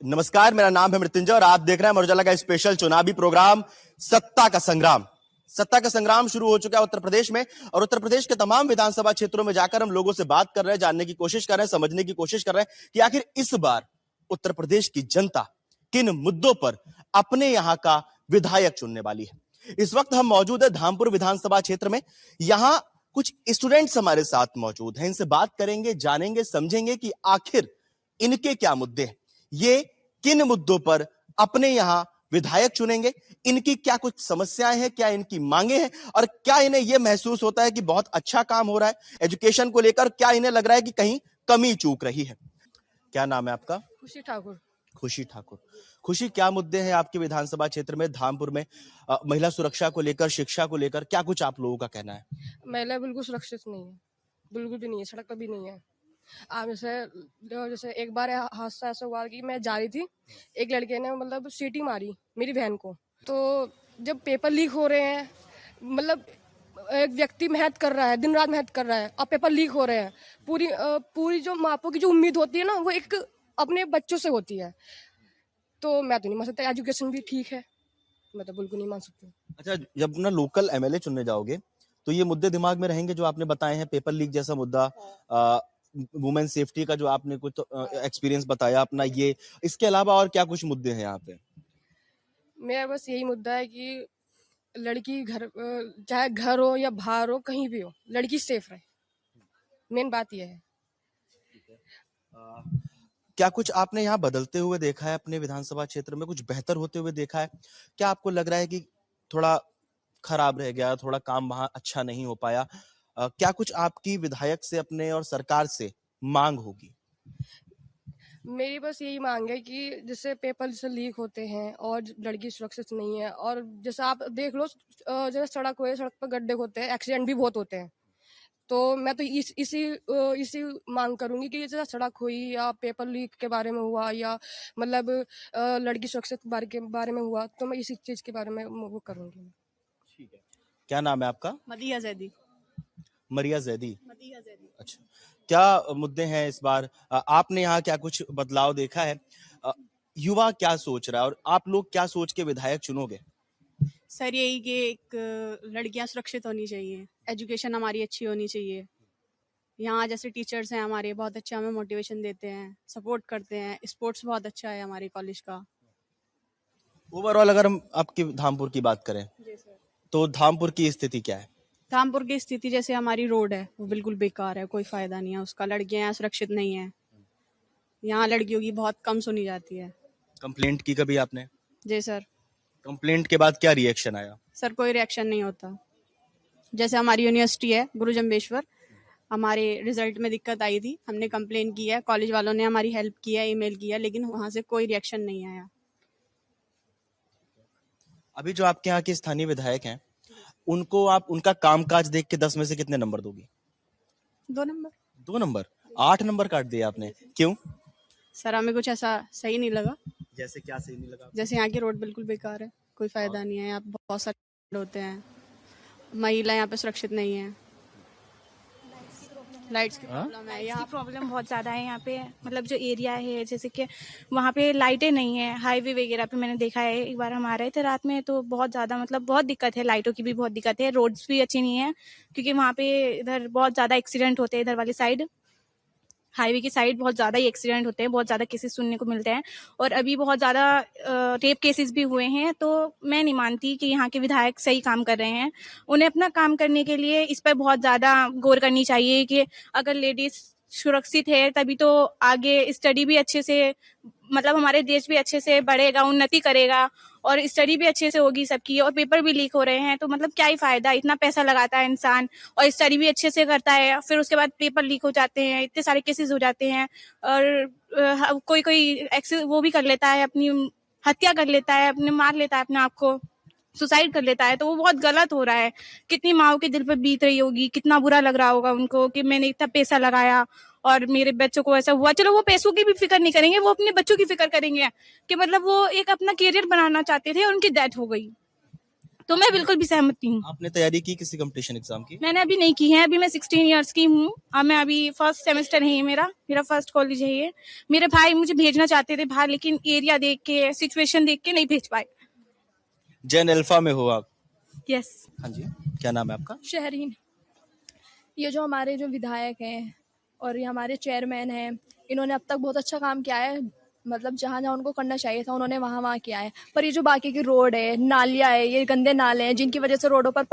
नमस्कार, मेरा नाम है मृत्युंजय और आप देख रहे हैं अमर उजाला का स्पेशल चुनावी प्रोग्राम सत्ता का संग्राम। सत्ता का संग्राम शुरू हो चुका है उत्तर प्रदेश में और उत्तर प्रदेश के तमाम विधानसभा क्षेत्रों में जाकर हम लोगों से बात कर रहे हैं, जानने की कोशिश कर रहे हैं, समझने की कोशिश कर रहे हैं कि आखिर इस बार उत्तर प्रदेश की जनता किन मुद्दों पर अपने यहां का विधायक चुनने वाली है। इस वक्त हम मौजूद है धामपुर विधानसभा क्षेत्र में। यहां कुछ स्टूडेंट्स हमारे साथ मौजूद हैं, इनसे बात करेंगे, जानेंगे, समझेंगे कि आखिर इनके क्या मुद्दे हैं, ये किन मुद्दों पर अपने यहां विधायक चुनेंगे, इनकी क्या कुछ समस्याएं हैं, क्या इनकी मांगे हैं और क्या इन्हें यह महसूस होता है कि बहुत अच्छा काम हो रहा है एजुकेशन को लेकर, क्या इन्हें लग रहा है कि कहीं कमी चूक रही है। क्या नाम है आपका? खुशी ठाकुर। खुशी ठाकुर। खुशी, क्या मुद्दे हैं आपके विधानसभा क्षेत्र में धामपुर में महिला सुरक्षा को लेकर, शिक्षा को लेकर, क्या कुछ आप लोगों का कहना है? महिला बिल्कुल सुरक्षित नहीं है, बिल्कुल भी नहीं है, सड़क पर भी नहीं है। आप जैसे एक बार हादसा ऐसा हुआ कि मैं जा रही थी, एक लड़के ने मतलब सीटी मारी मेरी बहन को। तो जब पेपर लीक हो रहे हैं, मतलब एक व्यक्ति मेहनत कर रहा है, दिन रात मेहनत कर रहा है और पेपर लीक हो रहे हैं, पूरी जो माँ बापों की जो उम्मीद होती है ना, वो एक अपने बच्चों से होती है। तो मैं तो नहीं मान सकता, एजुकेशन भी ठीक है, मैं तो बिल्कुल नहीं मान सकती। अच्छा, जब ना लोकल एमएलए चुनने जाओगे तो ये मुद्दे दिमाग में रहेंगे जो आपने बताए हैं, पेपर लीक जैसा मुद्दा, वुमेन सेफ्टी का जो आपने कुछ एक्सपीरियंस बताया अपना, ये इसके अलावा और क्या कुछ मुद्दे हैं यहाँ पे? मेरा बस यही मुद्दा है कि लड़की चाहे घर हो या बाहर हो, कहीं भी हो, लड़की सेफ रहे। मेन बात यह है। क्या कुछ आपने यहाँ बदलते हुए देखा है अपने विधानसभा क्षेत्र में, कुछ बेहतर होते हुए देखा है? क्या आपको लग रहा है कि थोड़ा खराब रह गया, थोड़ा काम वहां अच्छा नहीं हो पाया? क्या कुछ आपकी विधायक से अपने और सरकार से मांग होगी? मेरी बस यही मांग है कि जैसे पेपर जैसे लीक होते हैं और लड़की सुरक्षित नहीं है, और जैसे आप देख लो, जैसे सड़क हो, सड़क पर गड्ढे होते हैं, एक्सीडेंट भी बहुत होते हैं। तो मैं तो इसी मांग करूंगी कि जैसे सड़क हुई या पेपर लीक के बारे में हुआ या मतलब लड़की सुरक्षित के बारे में हुआ, तो मैं इसी चीज के बारे में वो करूंगी। ठीक है। क्या नाम है आपका? मदिया जैदी। मरिया जैदी। मदिया जैदी। अच्छा, क्या मुद्दे हैं इस बार? आपने यहाँ क्या कुछ बदलाव देखा है? युवा क्या सोच रहा है और आप लोग क्या सोच के विधायक चुनोगे? सर यही कि एक लड़कियां सुरक्षित होनी चाहिए, एजुकेशन हमारी अच्छी होनी चाहिए। यहाँ जैसे टीचर्स हैं हमारे, बहुत अच्छे हमें मोटिवेशन देते हैं, सपोर्ट करते हैं, स्पोर्ट्स बहुत अच्छा है हमारे कॉलेज का। ओवरऑल अगर हम आपकी धामपुर की बात करें जी सर। तो धामपुर की स्थिति क्या है? धामपुर की स्थिति जैसे हमारी रोड है वो बिल्कुल बेकार है, कोई फायदा नहीं है उसका, लड़कियां यहाँ सुरक्षित नहीं है, यहाँ लड़कियों की बहुत कम सुनी जाती है। कंप्लेंट की कभी आपने? जी सर। कंप्लेंट के बाद क्या रिएक्शन आया? सर कोई रिएक्शन नहीं होता। जैसे हमारी यूनिवर्सिटी है गुरु जम्बेश्वर, हमारे रिजल्ट में दिक्कत आई थी, हमने कंप्लेन की है, कॉलेज वालों ने हमारी हेल्प किया, ईमेल किया, लेकिन वहां से कोई रिएक्शन नहीं आया। अभी जो आपके यहाँ के स्थानीय विधायक हैं, उनको आप उनका कामकाज देख के 10 में से कितने नंबर दोगी? 2 नंबर। 2 नंबर? 8 नंबर काट दिए आपने, क्यों? सर हमें कुछ ऐसा सही नहीं लगा। जैसे क्या सही नहीं लगा? जैसे यहाँ की रोड बिल्कुल बेकार है, कोई फायदा नहीं है, यहाँ बहुत सारे होते हैं, महिला यहाँ पे सुरक्षित नहीं है, लाइट्स की प्रॉब्लम है यहाँ। प्रॉब्लम बहुत ज़्यादा है यहाँ पे, मतलब जो एरिया है जैसे कि वहाँ पे लाइटें नहीं है, हाईवे वगैरह पे मैंने देखा है, एक बार हम आ रहे थे रात में तो बहुत ज़्यादा मतलब बहुत दिक्कत है, लाइटों की भी बहुत दिक्कत है, रोड्स भी अच्छी नहीं है क्योंकि वहाँ पे इधर बहुत ज़्यादा एक्सीडेंट होते हैं, इधर वाली साइड हाईवे की साइड बहुत ज़्यादा ही एक्सीडेंट होते हैं, बहुत ज़्यादा केसेस सुनने को मिलते हैं और अभी बहुत ज़्यादा रेप केसेस भी हुए हैं। तो मैं नहीं मानती कि यहाँ के विधायक सही काम कर रहे हैं। उन्हें अपना काम करने के लिए इस पर बहुत ज़्यादा गौर करनी चाहिए कि अगर लेडीज सुरक्षित है तभी तो आगे स्टडी भी अच्छे से, मतलब हमारे देश भी अच्छे से बढ़ेगा, उन्नति करेगा और स्टडी भी अच्छे से होगी सबकी, और पेपर भी लीक हो रहे हैं तो मतलब क्या ही फायदा, इतना पैसा लगाता है इंसान और स्टडी भी अच्छे से करता है, फिर उसके बाद पेपर लीक हो जाते हैं, इतने सारे केसेस हो जाते हैं और कोई कोई वो भी कर लेता है, अपनी हत्या कर लेता है, अपने मार लेता है अपने आप को, सुसाइड कर लेता है। तो वो बहुत गलत हो रहा है। कितनी माओ के दिल पर बीत रही होगी, कितना बुरा लग रहा होगा उनको कि मैंने इतना पैसा लगाया और मेरे बच्चों को ऐसा हुआ। चलो वो पैसों की भी फिक्र नहीं करेंगे, वो अपने बच्चों की फिक्र करेंगे कि मतलब वो एक अपना करियर बनाना चाहते थे और उनकी डेथ हो गई। तो मैं बिल्कुल भी सहमत नहीं हूँ। आपने तैयारी की किसी कंपटीशन एग्जाम की? मैंने अभी नहीं की है, अभी मैं 16 इयर्स की हूँ। अब मैं अभी फर्स्ट सेमेस्टर है ये मेरा फर्स्ट कॉलेज है ये। मेरे भाई मुझे भेजना चाहते थे बाहर, लेकिन एरिया देख के, सिचुएशन देख के नहीं भेज पाए। जेन अल्फा में हो आप? यस। हाँ जी, क्या नाम है आपका? शहरीन। ये जो हमारे जो विधायक हैं और ये हमारे चेयरमैन हैं, इन्होंने अब तक बहुत अच्छा काम किया है। मतलब जहाँ जहाँ उनको करना चाहिए था उन्होंने वहाँ वहाँ किया है। पर ये जो बाकी की रोड है, नालियाँ है, ये गंदे नाले हैं जिनकी वजह से रोडों पर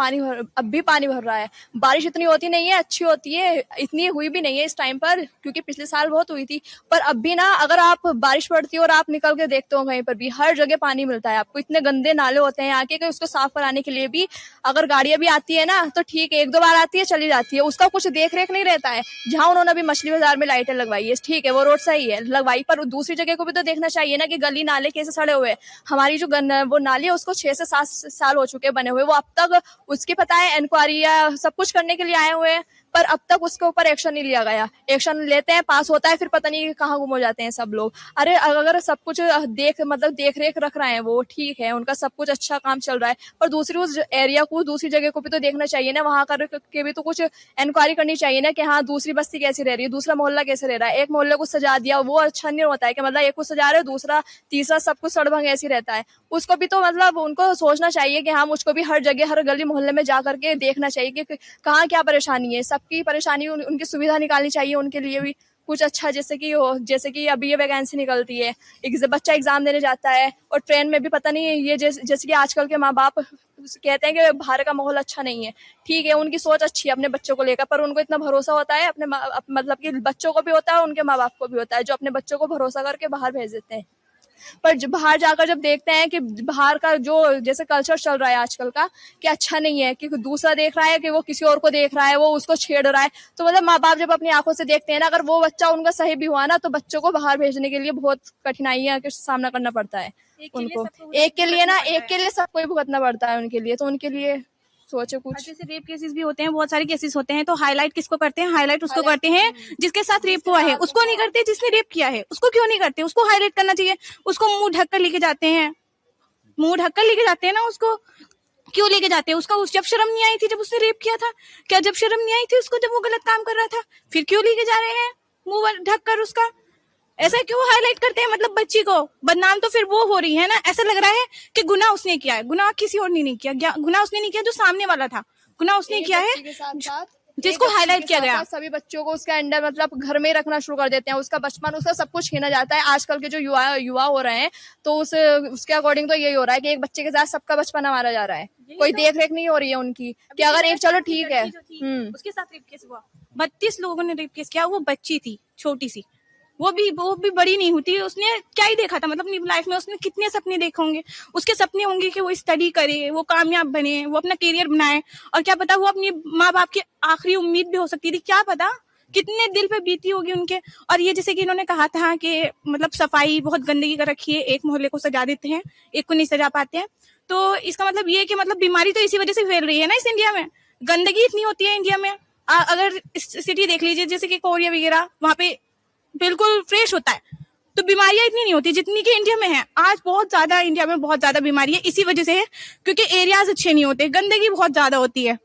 अब भी पानी भर रहा है। बारिश इतनी होती नहीं है, अच्छी होती है, इतनी हुई भी नहीं है इस टाइम पर, क्योंकि पिछले साल बहुत हुई थी। पर अब भी ना, अगर आप बारिश पड़ती है और आप निकल के देखते हो कहीं पर भी, हर जगह पानी मिलता है आपको। इतने गंदे नाले होते हैं यहाँ के कि उसको साफ कराने के लिए भी अगर गाड़ियां भी आती है ना तो ठीक है, 1-2 बार आती है, चली जाती है, उसका कुछ देख रेख नहीं रहता है। जहाँ उन्होंने अभी मछली बाजार में लाइटें लगवाई है, ठीक है, वो रोड सही है लगवाई, पर दूसरी जगह को भी तो देखना चाहिए ना कि गली नाले कैसे सड़े हुए हैं। हमारी जो वो नाली है उसको 6 से 7 साल हो चुके बने हुए, वो अब तक उसकी पता है इंक्वायरी या सब कुछ करने के लिए आए हुए हैं, पर अब तक उसके ऊपर एक्शन नहीं लिया गया। एक्शन लेते हैं, पास होता है, फिर पता नहीं कहाँ गुम हो जाते हैं सब लोग। अरे अगर सब कुछ देख रेख रख रहे हैं वो, ठीक है, उनका सब कुछ अच्छा काम चल रहा है, पर दूसरी उस एरिया को, दूसरी जगह को भी तो देखना चाहिए ना। वहां के भी तो कुछ इंक्वायरी करनी चाहिए ना कि हाँ दूसरी बस्ती कैसी रह रही है, दूसरा मोहल्ला कैसे रह रहा है। एक मोहल्ले को सजा दिया, वो अच्छा नहीं होता है कि मतलब एक को सजा रहे हो, दूसरा तीसरा सब कुछ सड़भंग ऐसी रहता है। उसको भी तो मतलब उनको सोचना चाहिए कि हाँ मुझको भी हर जगह, हर गली मोहल्ले में जा करके देखना चाहिए कि कहाँ क्या परेशानी है। सबकी परेशानी, उनकी सुविधा निकालनी चाहिए उनके लिए भी कुछ अच्छा। जैसे कि अभी ये वैकेंसी निकलती है, बच्चा एग्जाम देने जाता है और ट्रेन में भी पता नहीं ये जैसे कि आजकल के माँ बाप कहते हैं कि बाहर का माहौल अच्छा नहीं है, ठीक है, उनकी सोच अच्छी है अपने बच्चों को लेकर, पर उनको इतना भरोसा होता है अपने मतलब कि बच्चों को भी होता है, उनके माँ बाप को भी होता है, जो अपने बच्चों को भरोसा करके बाहर भेज देते हैं। पर बाहर जाकर जब देखते हैं कि बाहर का जो जैसे कल्चर चल रहा है आजकल का, कि अच्छा नहीं है, कि दूसरा देख रहा है कि वो किसी और को देख रहा है, वो उसको छेड़ रहा है, तो मतलब माँ बाप जब अपनी आंखों से देखते हैं ना, अगर वो बच्चा उनका सही भी हुआ ना, तो बच्चों को बाहर भेजने के लिए बहुत कठिनाइयां का सामना करना पड़ता है उनको। एक के लिए सबको ही भुगतना पड़ता है उनके लिए, तो उनके लिए सोचो कुछ। जैसे रेप केसेस भी होते हैं, बहुत सारे केसेस होते हैं, तो हाईलाइट किसको करते हैं? हाईलाइट उसको करते हैं जिसके साथ रेप हुआ है, उसको नहीं करते जिसने रेप किया है। उसको क्यों नहीं करते? उसको हाईलाइट करना चाहिए। उसको मुंह ढक कर लेके जाते हैं, मुंह ढक कर लेके जाते हैं ना, उसको क्यों लेके जाते हैं? उसका जब शर्म नहीं आई थी जब उसने रेप किया था? क्या जब शर्म नहीं आई थी उसको जब वो गलत काम कर रहा था? फिर क्यों लेके जा रहे हैं मुंह ढक कर उसका? ऐसा क्यों हाईलाइट करते हैं? मतलब बच्ची को बदनाम तो फिर वो हो रही है ना। ऐसा लग रहा है कि गुनाह उसने किया है, गुनाह किसी और ने नहीं किया, गुनाह उसने नहीं किया, जो सामने वाला था गुनाह उसने किया है, जिसको हाईलाइट किया गया। सभी बच्चों को उसके अंडर मतलब घर में रखना शुरू कर देते हैं, उसका बचपन, उसका सब कुछ छीना जाता है। आजकल के जो युवा हो रहे हैं, तो उसके अकॉर्डिंग तो यही हो रहा है कि एक बच्चे के साथ सबका बचपन मारा जा रहा है, कोई देख रेख नहीं हो रही है उनकी, कि अगर एक चलो ठीक है उसके साथ रेप केस हुआ, 32 लोगों ने रेप केस किया, वो बच्ची थी छोटी सी, वो भी बड़ी नहीं होती। उसने क्या ही देखा था, मतलब अपनी लाइफ में उसने कितने सपने देखे होंगे। उसके सपने होंगे कि वो स्टडी करे, वो कामयाब बने, वो अपना करियर बनाए, और क्या पता वो अपनी माँ बाप की आखिरी उम्मीद भी हो सकती थी, क्या पता कितने दिल पे बीती होगी उनके। और ये जैसे कि इन्होंने कहा था कि मतलब सफाई बहुत गंदगी कर रखी है, एक मोहल्ले को सजा देते हैं, एक को नहीं सजा पाते हैं, तो इसका मतलब ये कि मतलब बीमारी तो इसी वजह से फैल रही है ना इस इंडिया में। गंदगी इतनी होती है इंडिया में। अगर सिटी देख लीजिए जैसे कि कोरिया वगैरह, वहां पे बिल्कुल फ्रेश होता है, तो बीमारियां इतनी नहीं होती जितनी कि इंडिया में है। आज बहुत ज्यादा इंडिया में बहुत ज्यादा बीमारी है, इसी वजह से है क्योंकि एरियाज अच्छे नहीं होते, गंदगी बहुत ज्यादा होती है।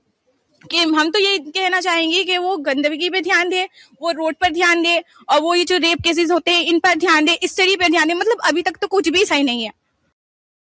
कि हम तो ये कहना चाहेंगे कि वो गंदगी पे ध्यान दे, वो रोड पर ध्यान दे, और वो ये जो रेप केसेस होते हैं इन पर ध्यान दे, स्टडी पर ध्यान दे। मतलब अभी तक तो कुछ भी सही नहीं है।